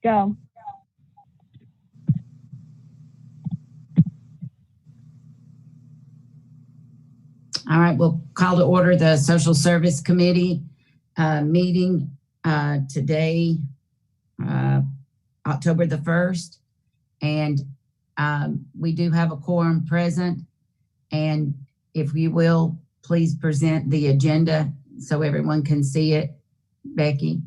Go. All right, we'll call to order the Social Service Committee meeting today, October the 1st. And we do have a quorum present. And if you will, please present the agenda so everyone can see it. Becky.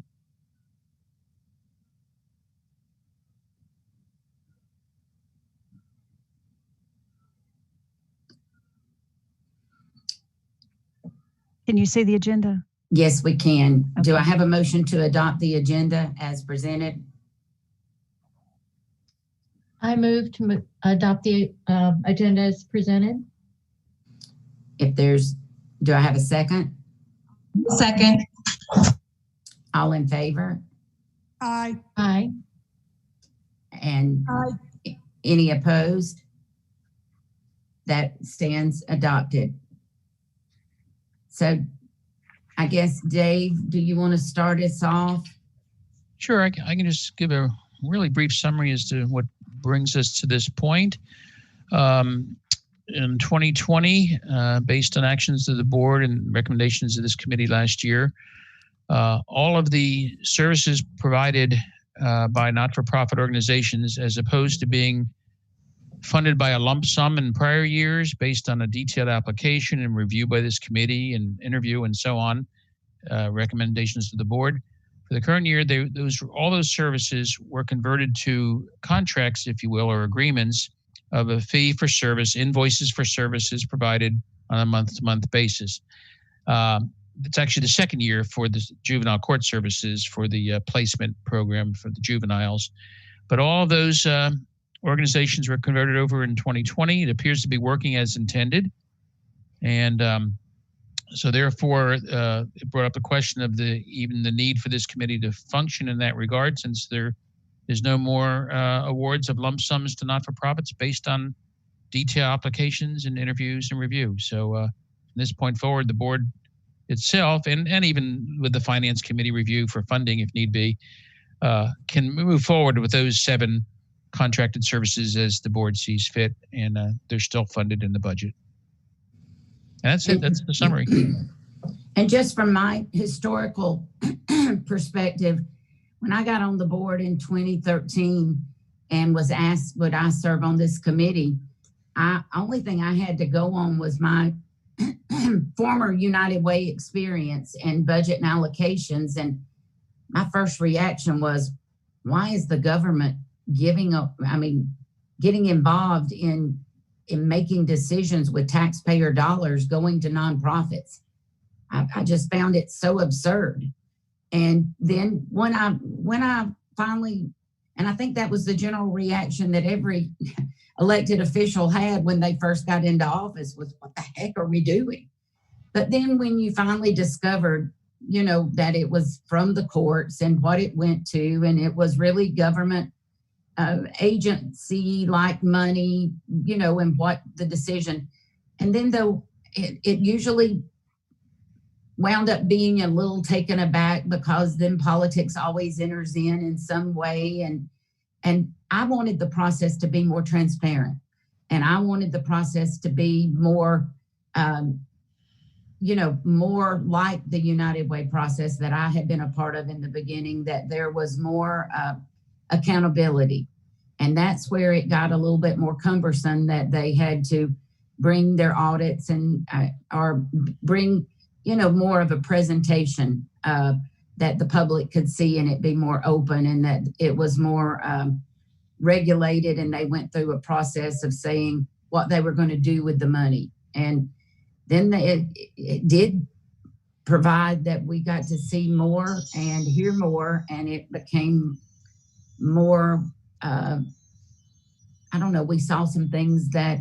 Can you see the agenda? Yes, we can. Okay. Do I have a motion to adopt the agenda as presented? I move to adopt the agenda as presented. Do I have a second? Second. All in favor? Aye. Aye. And Aye. Any opposed? That stands adopted. So I guess, Dave, do you want to start us off? Sure, I can just give a really brief summary as to what brings us to this point. In 2020, based on actions of the board and recommendations of this committee last year, all of the services provided by not-for-profit organizations, as opposed to being funded by a lump sum in prior years based on a detailed application and review by this committee and interview and so on, recommendations to the board. For the current year, all those services were converted to contracts, if you will, or agreements of a fee for service, invoices for services provided on a month-to-month basis. It's actually the second year for the juvenile court services for the placement program for the juveniles. But all those organizations were converted over in 2020. It appears to be working as intended. And so therefore, it brought up the question of even the need for this committee to function in that regard, since there's no more awards of lump sums to not-for-profits based on detailed applications and interviews and review. So from this point forward, the board itself, and even with the finance committee review for funding if need be, can move forward with those 7 contracted services as the board sees fit, and they're still funded in the budget. And that's it. That's the summary. And just from my historical perspective, when I got on the board in 2013 and was asked would I serve on this committee, only thing I had to go on was my former United Way experience and budget and allocations. And my first reaction was, why is the government getting involved in making decisions with taxpayer dollars going to nonprofits? I just found it so absurd. And then when I finally, and I think that was the general reaction that every elected official had when they first got into office, was, what the heck are we doing? But then when you finally discovered, that it was from the courts and what it went to, and it was really government agency like money, and what the decision. And then though it usually wound up being a little taken aback, because then politics always enters in some way. And I wanted the process to be more transparent. And I wanted the process to be more, more like the United Way process that I had been a part of in the beginning, that there was more accountability. And that's where it got a little bit more cumbersome, that they had to bring their audits and or bring, more of a presentation that the public could see, and it be more open, and that it was more regulated, and they went through a process of saying what they were going to do with the money. And then it did provide that we got to see more and hear more, and it became more, we saw some things that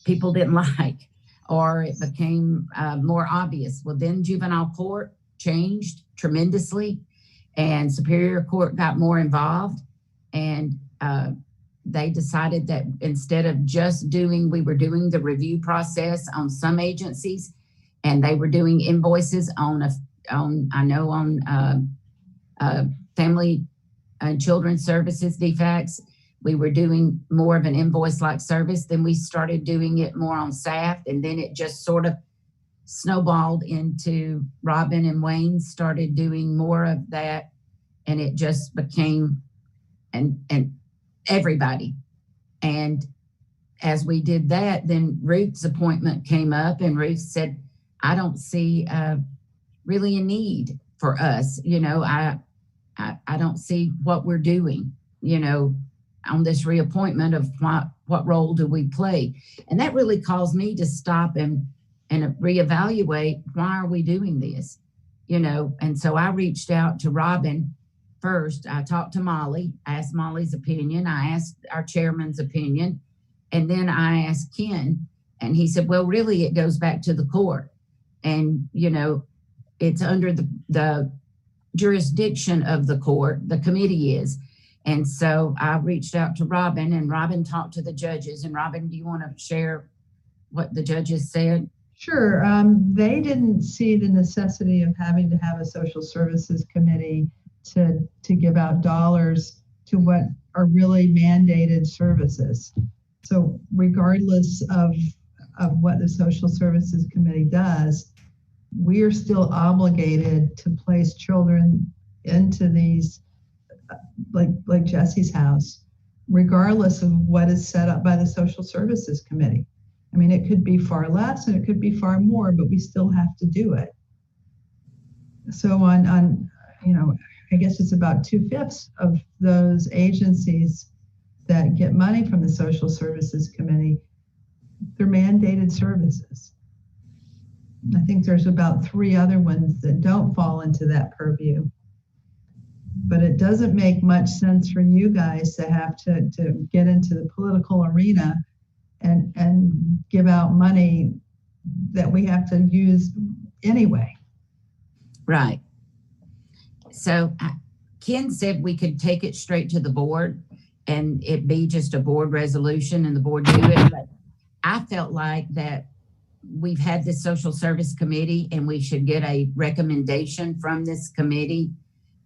people didn't like, or it became more obvious. Well, then juvenile court changed tremendously, and Superior Court got more involved, and they decided that instead of just we were doing the review process on some agencies, and they were doing invoices on family and children's services DFACs. We were doing more of an invoice-like service. Then we started doing it more on staff, and then it just sort of snowballed into Robin and Wayne started doing more of that, and it just became and everybody. And as we did that, then Ruth's appointment came up, and Ruth said, I don't see really a need for us. I don't see what we're doing, on this reappointment of what role do we play? And that really caused me to stop and reevaluate, why are we doing this? And so I reached out to Robin first. I talked to Molly, I asked Molly's opinion. I asked our chairman's opinion. And then I asked Ken, and he said, well, really, it goes back to the court. And, it's under the jurisdiction of the court, the committee is. And so I reached out to Robin, and Robin talked to the judges. And Robin, do you want to share what the judges said? Sure. They didn't see the necessity of having to have a social services committee to give out dollars to what are really mandated services. So regardless of what the social services committee does, we are still obligated to place children into these, like Jesse's house, regardless of what is set up by the social services committee. I mean, it could be far less and it could be far more, but we still have to do it. So I guess it's about 2/5 of those agencies that get money from the social services committee, they're mandated services. I think there's about 3 other ones that don't fall into that purview. But it doesn't make much sense for you guys to have to get into the political arena and give out money that we have to use anyway. Right. So Ken said we could take it straight to the board and it be just a board resolution and the board do it. But I felt like that we've had this social service committee and we should get a recommendation from this committee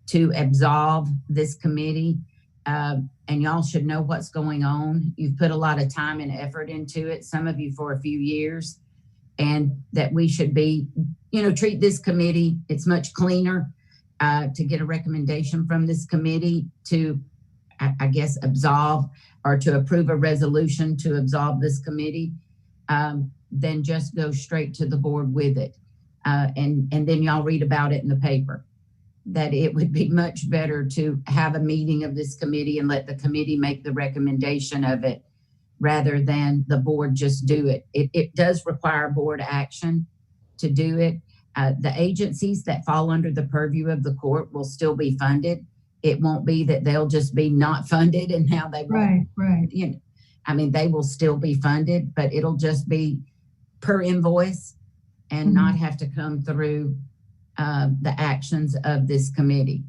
to absolve this committee. And y'all should know what's going on. You've put a lot of time and effort into it, some of you for a few years, and that we should be, treat this committee. It's much cleaner to get a recommendation from this committee to, I guess, absolve or to approve a resolution to absolve this committee, then just go straight to the board with it. And then y'all read about it in the paper. That it would be much better to have a meeting of this committee and let the committee make the recommendation of it rather than the board just do it. It does require board action to do it. The agencies that fall under the purview of the court will still be funded. It won't be that they'll just be not funded and now they won't. Right. They will still be funded, but it'll just be per invoice and not have to come through the actions of this committee,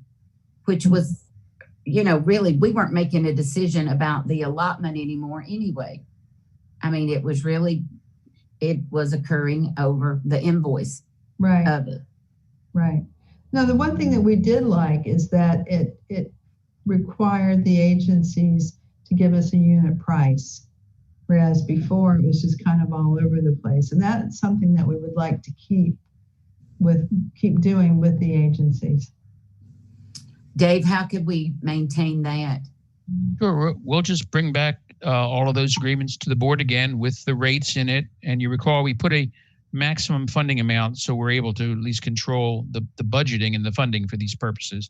which was, really, we weren't making a decision about the allotment anymore anyway. It was occurring over the invoice of it. Right. Now, the one thing that we did like is that it required the agencies to give us a unit price, whereas before it was just kind of all over the place. And that's something that we would like to keep doing with the agencies. Dave, how could we maintain that? Sure. We'll just bring back all of those agreements to the board again with the rates in it. And you recall we put a maximum funding amount so we're able to at least control the budgeting and the funding for these purposes.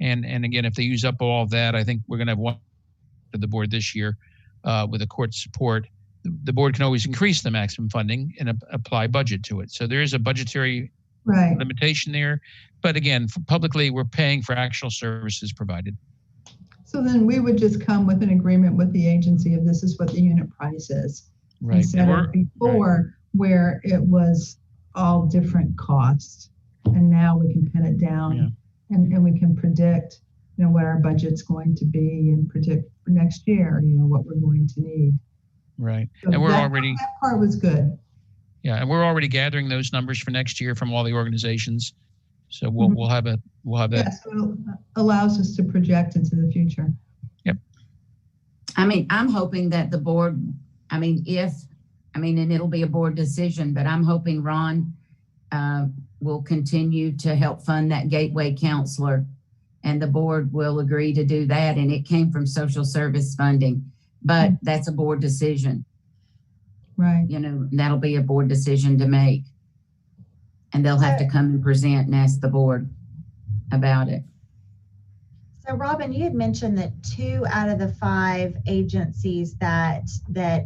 And again, if they use up all of that, I think we're going to have one to the board this year with the court's support. The board can always increase the maximum funding and apply budget to it. So there is a budgetary limitation there. But again, publicly, we're paying for actual services provided. So then we would just come with an agreement with the agency of this is what the unit price is. Right. Instead of before where it was all different costs. And now we can pin it down and we can predict, what our budget's going to be and predict for next year, what we're going to need. Right. So and that part was good. Yeah, and we're already gathering those numbers for next year from all the organizations. So we'll Mhm. we'll have that. Yes, so it allows us to project into the future. I mean, I'm hoping that the board, and it'll be a board decision, but I'm hoping Ron will continue to help fund that gateway counselor, and the board will agree to do that. And it came from social service funding, but that's a board decision. Right. That'll be a board decision to make. And they'll have to come and present and ask the board about it. So Robin, you had mentioned that 2 out of the 5 agencies that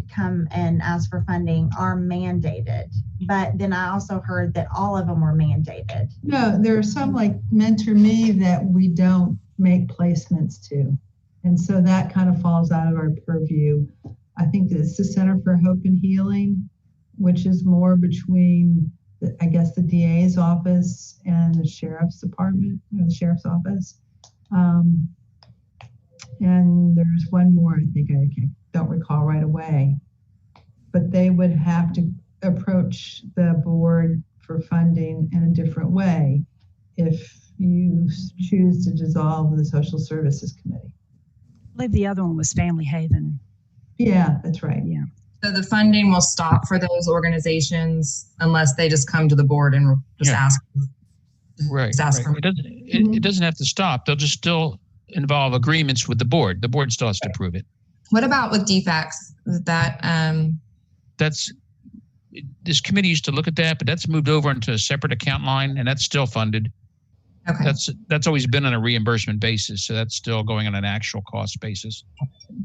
come and ask for funding are mandated. But then I also heard that all of them were mandated. No, there are some like Mentor Me that we don't make placements to. And so that kind of falls out of our purview. I think it's the Center for Hope and Healing, which is more between, I guess, the DA's office and the sheriff's department, or the sheriff's office. And there's one more, I think I don't recall right away, but they would have to approach the board for funding in a different way if you choose to dissolve the Social Services Committee. I believe the other one was Family Haven. Yeah, that's right. Yeah. So the funding will stop for those organizations unless they just come to the board and just ask. Right. Just ask for. It doesn't have to stop. They'll just still involve agreements with the board. The board still has to approve it. What about with defects? This committee used to look at that, but that's moved over into a separate account line, and that's still funded. Okay. That's always been on a reimbursement basis, so that's still going on an actual cost basis.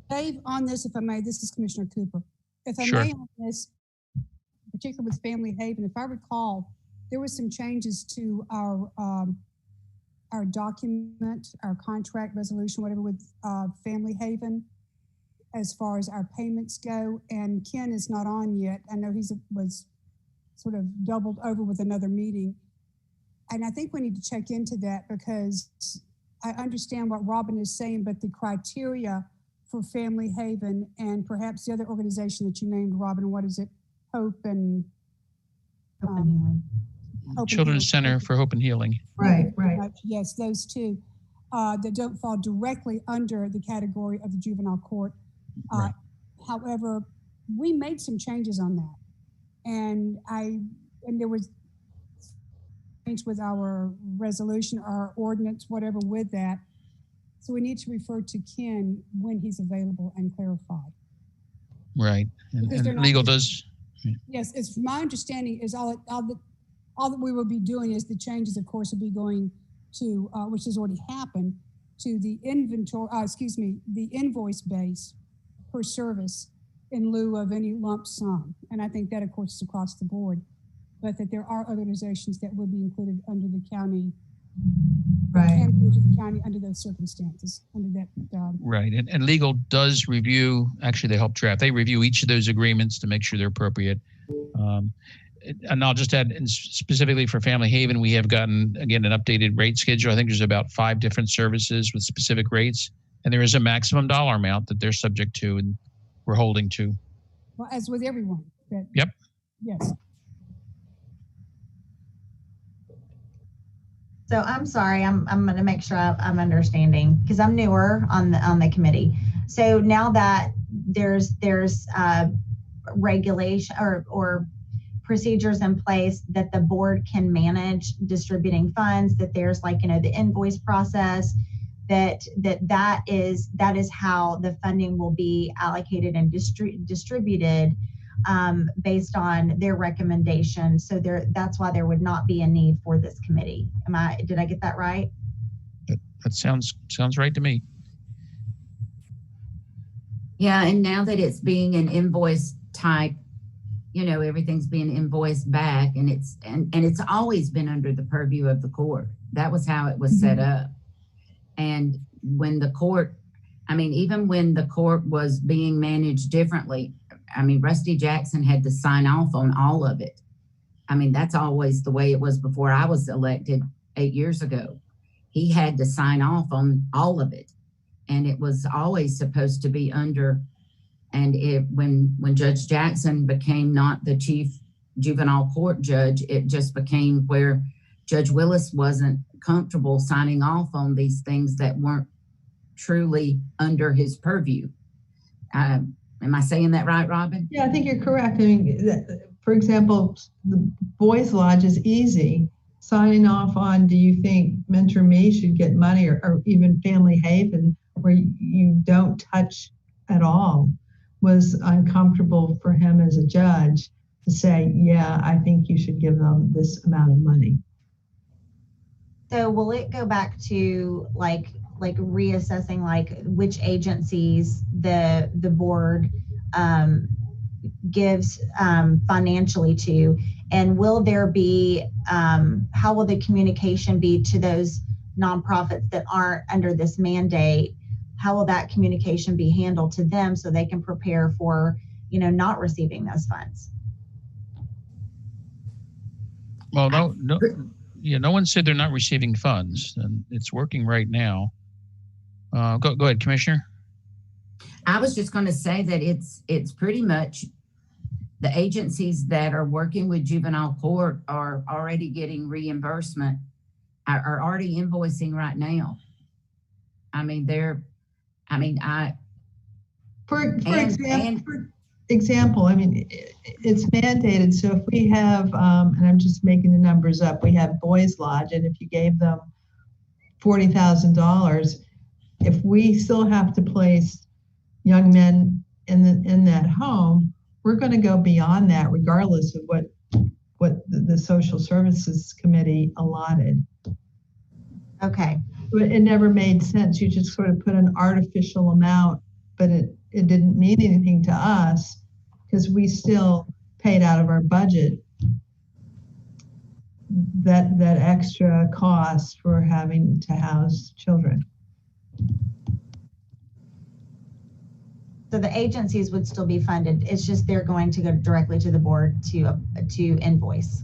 Dave, on this, if I may, this is Commissioner Cooper. If I Sure. may on this, particularly with Family Haven, if I recall, there were some changes to our document, our contract resolution, whatever, with Family Haven, as far as our payments go. And Ken is not on yet. I know was sort of doubled over with another meeting. And I think we need to check into that, because I understand what Robin is saying, but the criteria for Family Haven and perhaps the other organization that you named, Robin, what is it? Hope and Children's Center for Hope and Healing. Right. Yes, those two that don't fall directly under the category of the juvenile court. Right. However, we made some changes on that, and there was change with our resolution, our ordinance, whatever with that. So we need to refer to Ken when he's available and clarify. Right. And legal does. Yes, it's my understanding is all that we will be doing is the changes, of course, will be going to, which has already happened, to the the invoice base per service in lieu of any lump sum. And I think that, of course, is across the board, but that there are organizations that would be included under the county, Right. the county under those circumstances, under that. Right. And legal does review, actually they help draft, they review each of those agreements to make sure they're appropriate. And I'll just add, specifically for Family Haven, we have gotten, again, an updated rate schedule. I think there's about 5 different services with specific rates, and there is a maximum dollar amount that they're subject to and we're holding to. Well, as with everyone. Yep. Yes. So I'm sorry, I'm going to make sure I'm understanding, because I'm newer on the committee. So now that there's regulation or procedures in place that the board can manage distributing funds, that there's the invoice process, that is how the funding will be allocated and distributed based on their recommendation. So that's why there would not be a need for this committee. Did I get that right? That sounds right to me. Yeah, and now that it's being an invoice type, everything's being invoiced back, and it's always been under the purview of the court. That was how it was set up. And when the court, even when the court was being managed differently, Rusty Jackson had to sign off on all of it. That's always the way it was before I was elected 8 years ago. He had to sign off on all of it. And it was always supposed to be under, and when Judge Jackson became not the chief juvenile court judge, it just became where Judge Willis wasn't comfortable signing off on these things that weren't truly under his purview. Am I saying that right, Robin? Yeah, I think you're correct. I mean, for example, the Boys Lodge is easy. Signing off on, do you think Mentor Me should get money, or even Family Haven, where you don't touch at all, was uncomfortable for him as a judge to say, yeah, I think you should give them this amount of money. So will it go back to like reassessing like which agencies the board gives financially to, and will there be how will the communication be to those nonprofits that aren't under this mandate? How will that communication be handled to them so they can prepare for, you know, not receiving those funds? Well, no one said they're not receiving funds, and it's working right now. Go ahead, Commissioner. I was just going to say that it's pretty much the agencies that are working with juvenile court are already getting reimbursement, are already invoicing right now. I mean, For example, I mean, it's mandated. So if we have, and I'm just making the numbers up, we have Boys Lodge, and if you gave them $40,000, if we still have to place young men in that home, we're going to go beyond that, regardless of what the Social Services Committee allotted. Okay. But it never made sense. You just sort of put an artificial amount, but it didn't mean anything to us because we still paid out of our budget that extra cost for having to house children. So the agencies would still be funded. It's just they're going to go directly to the board to invoice.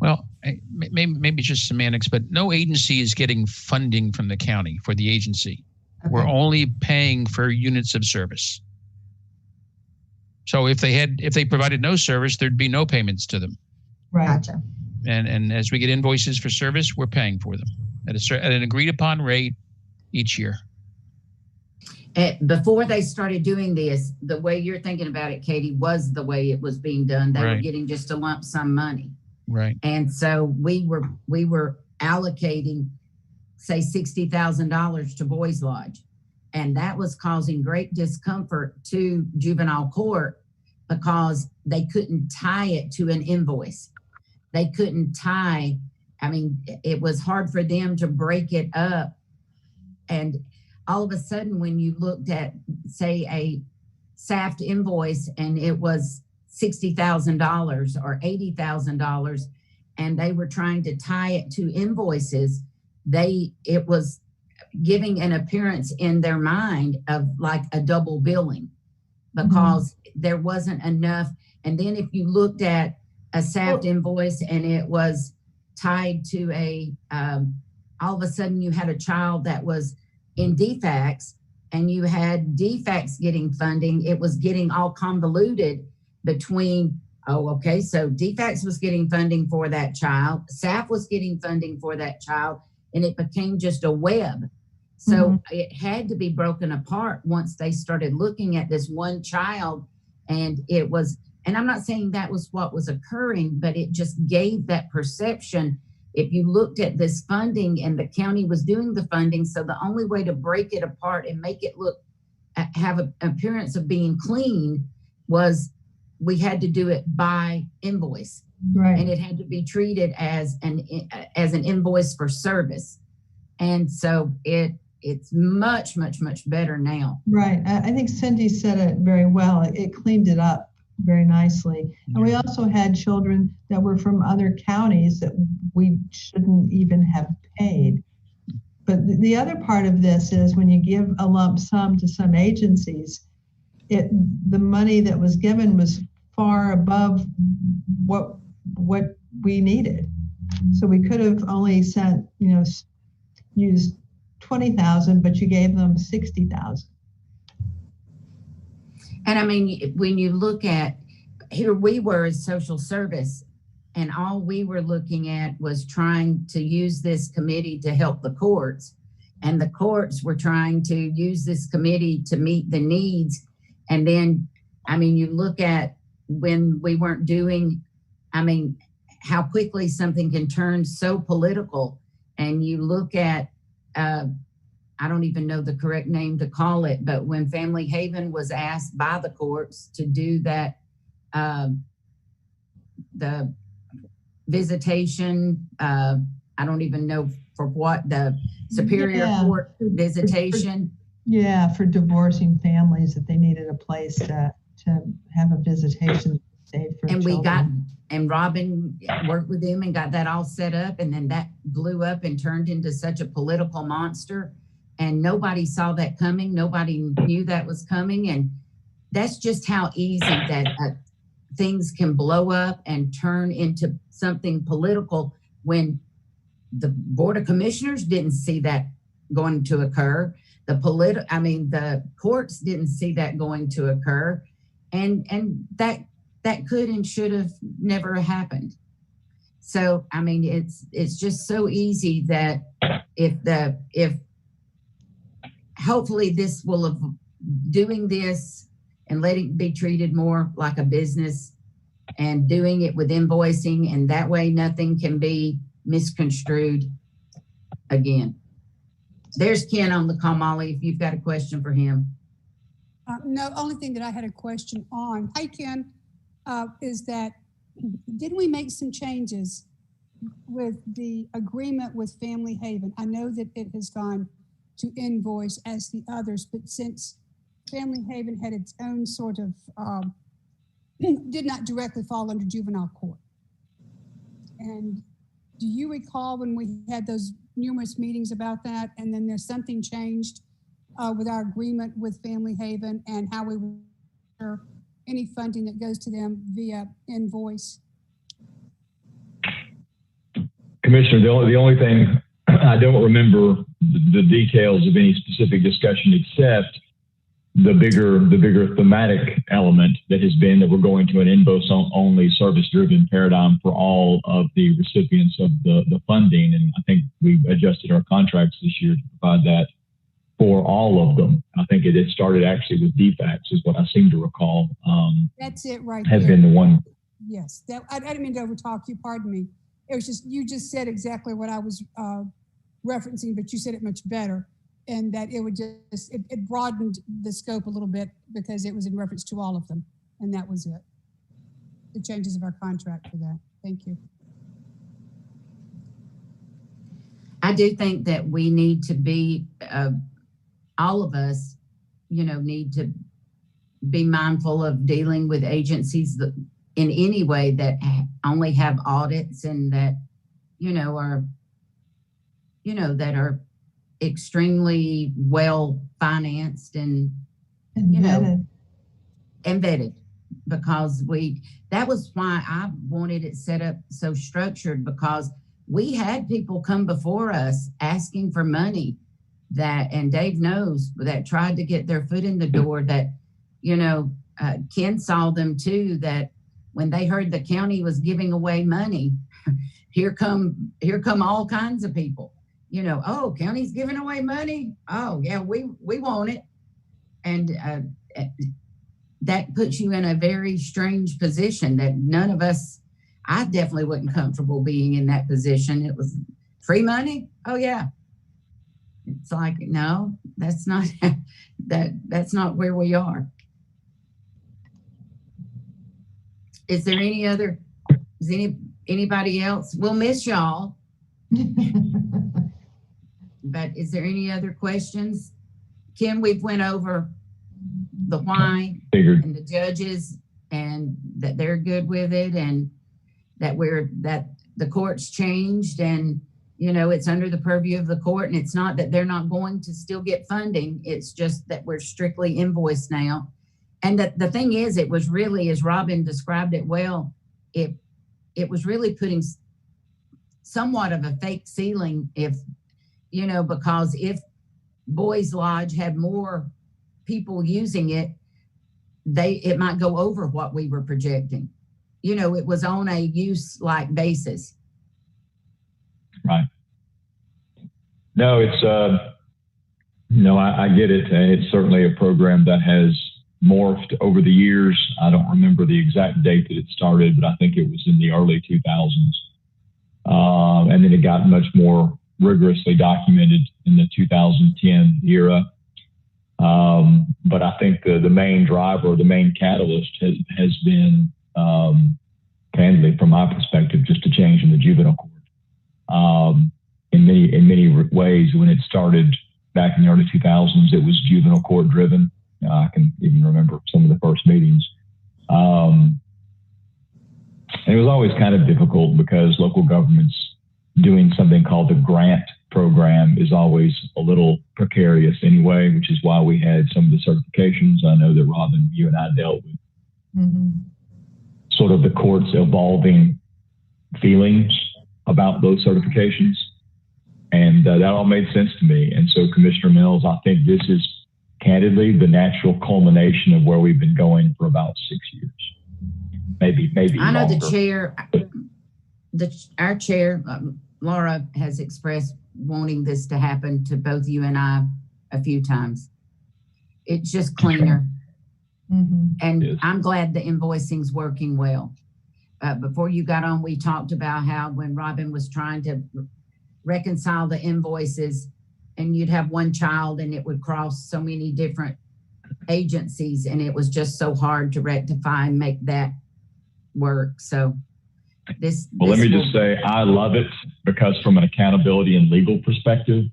Well, maybe just semantics, but no agency is getting funding from the county for the agency. Okay. We're only paying for units of service. So if they provided no service, there'd be no payments to them. Right. Gotcha. And as we get invoices for service, we're paying for them at an agreed upon rate each year. Before they started doing this, the way you're thinking about it, Katie, was the way it was being done. They were getting just a lump sum money. Right. And so we were allocating, say, $60,000 to Boys Lodge. And that was causing great discomfort to juvenile court because they couldn't tie it to an invoice. They couldn't tie, it was hard for them to break it up. And all of a sudden, when you looked at, say, a SAFT invoice and it was $60,000 or $80,000, and they were trying to tie it to invoices, it was giving an appearance in their mind of like a double billing because there wasn't enough. And then if you looked at a SAFT invoice and it was tied to all of a sudden you had a child that was in DFACS and you had DFACS getting funding, it was getting all convoluted between, so DFACS was getting funding for that child, SAF was getting funding for that child, and it became just a web. So it had to be broken apart once they started looking at this one child, and I'm not saying that was what was occurring, but it just gave that perception. If you looked at this funding and the county was doing the funding, so the only way to break it apart and make it have an appearance of being clean was we had to do it by invoice. Right. And it had to be treated as an invoice for service. And so it's much, much, much better now. Right. I think Cindy said it very well. It cleaned it up very nicely. And we also had children that were from other counties that we shouldn't even have paid. But the other part of this is when you give a lump sum to some agencies, the money that was given was far above what we needed. So we could have only used 20,000, but you gave them 60,000. And when you look at, here we were as social service, And all we were looking at was trying to use this committee to help the courts. And the courts were trying to use this committee to meet the needs. And then, I mean, you look at when we weren't doing, I mean, how quickly something can turn so political. And you look at, I don't even know the correct name to call it, but when Family Haven was asked by the courts to do that, the visitation, I don't even know for what, the Superior Court visitation. Yeah, for divorcing families, that they needed a place to have a visitation safe for And children. we got, and Robin worked with them and got that all set up, and then that blew up and turned into such a political monster, and nobody saw that coming. Nobody knew that was coming, and that's just how easy that things can blow up and turn into something political when the Board of Commissioners didn't see that going to occur. The courts didn't see that going to occur, and that could and should have never happened. So, I mean, it's just so easy that if hopefully this will have doing this and letting it be treated more like a business and doing it with invoicing, and that way nothing can be misconstrued again. There's Ken on the call, Molly, if you've got a question for him. No, only thing that I had a question on, hi Ken, is that didn't we make some changes with the agreement with Family Haven? I know that it has gone to invoice as the others, but since Family Haven had its own sort of, did not directly fall under juvenile court. And do you recall when we had those numerous meetings about that, and then there's something changed with our agreement with Family Haven and how we any funding that goes to them via invoice? Commissioner, the only thing, I don't remember the details of any specific discussion except the bigger thematic element that has been that we're going to an invoice-only service-driven paradigm for all of the recipients of the funding. And I think we adjusted our contracts this year to provide that for all of them. I think it started actually with DFAX is what I seem to recall. That's it right Has there. been the one. Yes, I didn't mean to overtalk you, pardon me. It was just, you just said exactly what I was referencing, but you said it much better. And that it would just, it broadened the scope a little bit because it was in reference to all of them. And that was it. The changes of our contract for that. Thank you. I do think that we need to be, all of us, need to be mindful of dealing with agencies that in any way that only have audits and that, are, that are extremely well financed and vetted, because that was why I wanted it set up so structured, because we had people come before us asking for money and Dave knows, that tried to get their foot in the door, that Ken saw them too, that when they heard the county was giving away money, here come all kinds of people. Oh, county's giving away money. Oh yeah, we want it. And that puts you in a very strange position that none of us, I definitely wasn't comfortable being in that position. It was free money. Oh yeah. It's like, no, that's not, that's not where we are. Is there anybody else? We'll miss y'all. But is there any other questions? Kim, we've went over the why and the judges, and that they're good with it, and that the court's changed, and it's under the purview of the court, and it's not that they're not going to still get funding. It's just that we're strictly invoiced now. And the thing is, it was really, as Robin described it well, it was really putting somewhat of a fake ceiling because if Boys Lodge had more people using it, it might go over what we were projecting. you know, it was on a use-like basis. Right. No, it's, no, I get it. And it's certainly a program that has morphed over the years. I don't remember the exact date that it started, but I think it was in the early 2000s. And then it got much more rigorously documented in the 2010 era. But I think the main driver, the main catalyst has been, candidly, from my perspective, just a change in the juvenile court. In many ways, when it started back in the early 2000s, it was juvenile court driven. I can even remember some of the first meetings. And it was always kind of difficult because local governments doing something called the grant program is always a little precarious anyway, which is why we had some of the certifications. I know that Robin, you and I dealt with sort of the court's evolving feelings about those certifications. And that all made sense to me. And so, Commissioner Mills, I think this is candidly the natural culmination of where we've been going for about 6 years. Maybe I know longer. the chair, our chair, Laura, has expressed wanting this to happen to both you and I a few times. It's just cleaner. And Yes. I'm glad the invoicing's working well. Before you got on, we talked about how when Robin was trying to reconcile the invoices and you'd have one child and it would cross so many different agencies and it was just so hard to rectify and make that work. So Let me just say, I love it because from an accountability and legal perspective,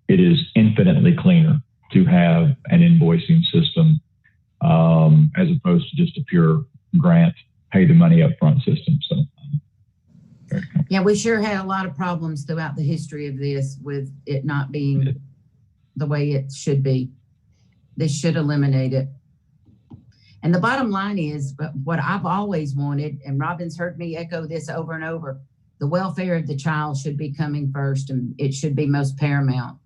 it is infinitely cleaner to have an invoicing system as opposed to just a pure grant, pay the money up front system. So, yeah, we sure had a lot of problems throughout the history of this with it not being the way it should be. This should eliminate it. And the bottom line is what I've always wanted, and Robin's heard me echo this over and over, the welfare of the child should be coming first and it should be most paramount.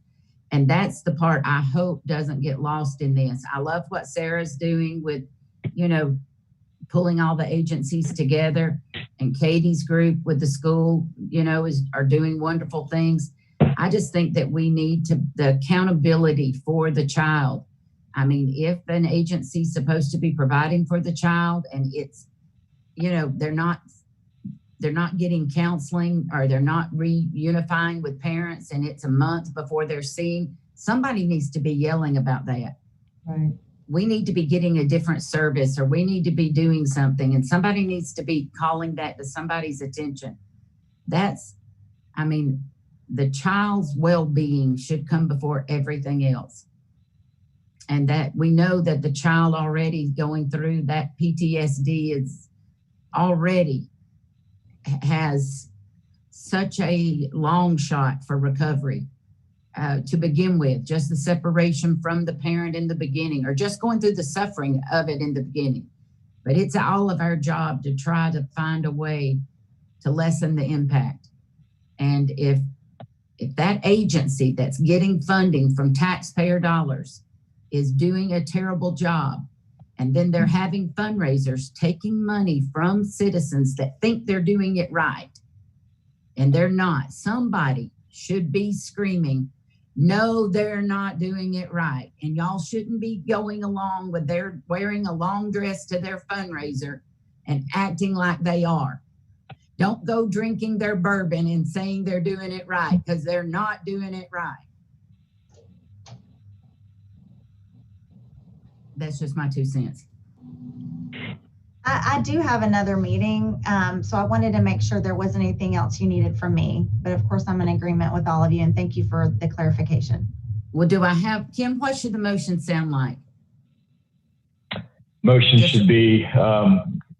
And that's the part I hope doesn't get lost in this. I love what Sarah's doing with, you know, pulling all the agencies together, and Katie's group with the school, you know, are doing wonderful things. I just think that we need the accountability for the child. I mean, if an agency's supposed to be providing for the child and it's, you know, they're not getting counseling or they're not reunifying with parents and it's a month before they're seeing, somebody needs to be yelling about that. Right. We need to be getting a different service or we need to be doing something and somebody needs to be calling that to somebody's attention. I mean, the child's well-being should come before everything else. And that we know that the child already going through that PTSD is already has such a long shot for recovery to begin with, just the separation from the parent in the beginning or just going through the suffering of it in the beginning. But it's all of our job to try to find a way to lessen the impact. And if that agency that's getting funding from taxpayer dollars is doing a terrible job, and then they're having fundraisers taking money from citizens that think they're doing it right, and they're not, somebody should be screaming, no, they're not doing it right. And y'all shouldn't be going along with their wearing a long dress to their fundraiser and acting like they are. Don't go drinking their bourbon and saying they're doing it right because they're not doing it right. That's just my 2 cents. I do have another meeting, so I wanted to make sure there wasn't anything else you needed from me. But of course, I'm in agreement with all of you, and thank you for the clarification. Well, Kim, what should the motion sound like? Motion should be,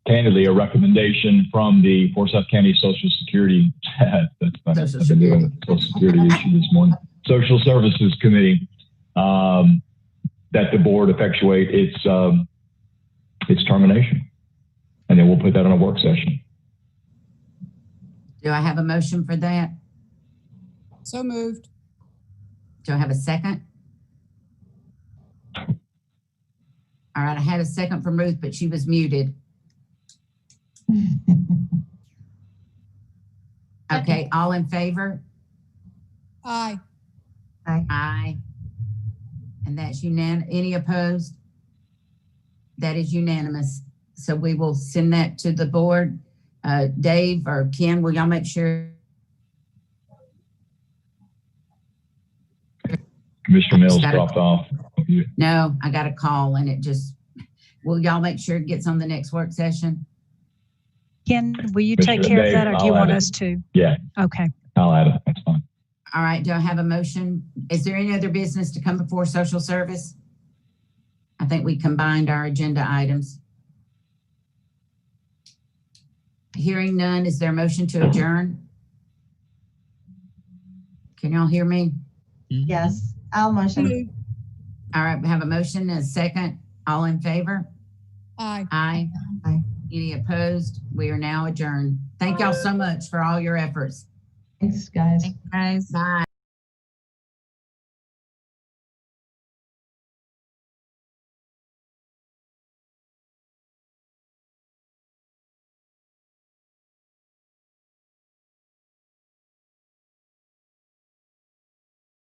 candidly, a recommendation from the Forsyth County Social Security, that's funny. Social I've been dealing Security. with the Social Security issue this morning, Social Services Committee, that the board effectuate its termination. And then we'll put that on a work session. Do I have a motion for that? So moved. Do I have a second? All right, I had a second from Ruth, but she was muted. Okay, all in favor? Aye. Aye. And that's any opposed? That is unanimous. So we will send that to the board. Dave or Ken, will y'all make sure? Commissioner Mills Got it. dropped off. No, I got a call and it just, will y'all make sure it gets on the next work session? Ken, will you Mr. take care of Dave, that, or do you I'll want add it. us to? Yeah, Okay. I'll add it. That's fine. All right, do I have a motion? Is there any other business to come before social service? I think we combined our agenda items. Hearing none, is there a motion to adjourn? Can y'all hear me? Yes, I'll motion. Move. All right, we have a motion and a second. All in favor? Aye. Aye. Aye. Any opposed? We are now adjourned. Thank y'all so much for all your efforts. Thanks, guys. Guys. Bye.